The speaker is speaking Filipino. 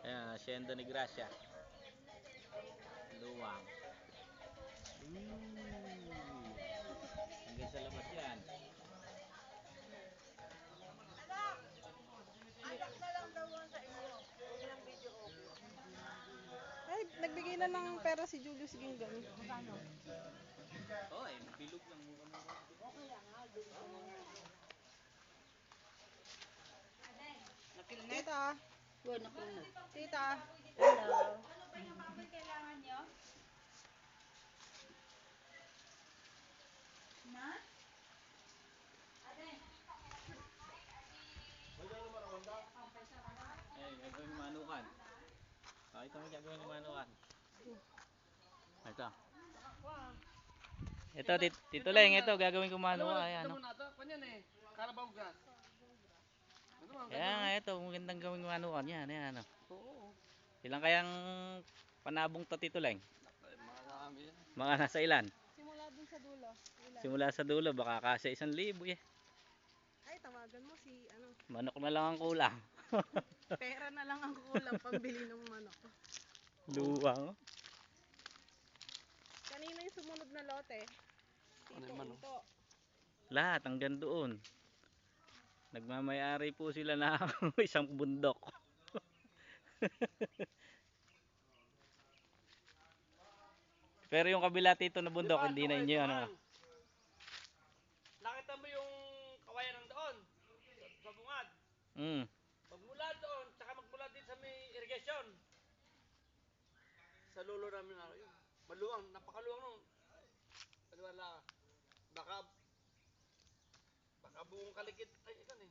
Ayan, Hacienda ni Gracia. Luwang. Hanggang sa labas yan. Ay, nagbigay na ng pera si Julius Gingan. Oh, bilog lang mura. Tita. Tita. Hello. Ano ba yung baboy kailangan nyo? Na? Ate. Ay, gagawin ni Manukan. Pakita mo gagawin ni Manukan. Ito. Ito, Tito Leng, ito gagawin ko Manukan. Ayan, no? Carabao grass. Ayan, ito, magandang gawin ni Manukan. Yan, ayan, no? Oo. Ilang kayang panabong to, Tito Leng? Marami yan. Mga nasa ilan? Simula dun sa dulo. Ilan? Simula sa dulo, baka kasi 1,000 eh. Ay, tawagan mo si ano. Manok na lang ang kulang. Pera na lang ang kulang pambili ng manok. Luwang. Kanina yung sumunod na lote. Ano Tito yung manok? Unto. Lahat hanggang doon. Nagmamayari po sila na isang bundok. Pero yung kabila Tito na bundok, hindi na inyo ano. Nakita mo yung kawayan ng doon? Sa bungad. Mm. Magmula doon, tsaka magmula din sa may irrigation. Sa lolo namin na yun. Maluwang, napakaluwang nung. Wala. Baka buong kalikit. Ay, ikan eh.